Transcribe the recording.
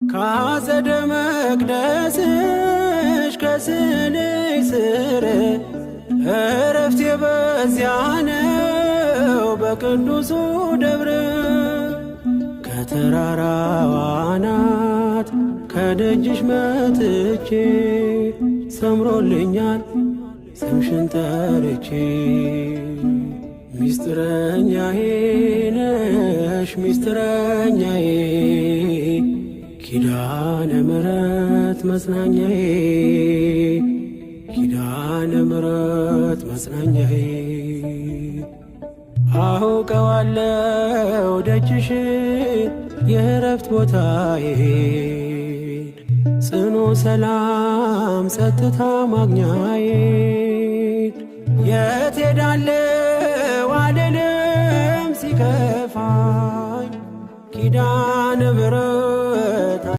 ካጸደ መቅደስሽ ከስንኝ ስር እረፍቴ በዚያ ነው በቅዱሱ ደብረ። ከተራራው አናት ከደጅሽ መጥቼ ሰምሮልኛል ስምሽን ጠርቼ። ሚስጥረኛዬ ነሽ ሚስጥረኛዬ ኪዳነ ምሕረት መጽናኛዬ ኪዳነ ምሕረት መጽናኛዬ። አውቀዋለሁ ደጅሽን የእረፍት ቦታዬን ጽኑ ሰላም ጸጥታ ማግኛዬን። የት ሄዳለሁ አልልም ሲከፋኝ ኪዳነ ምሕረት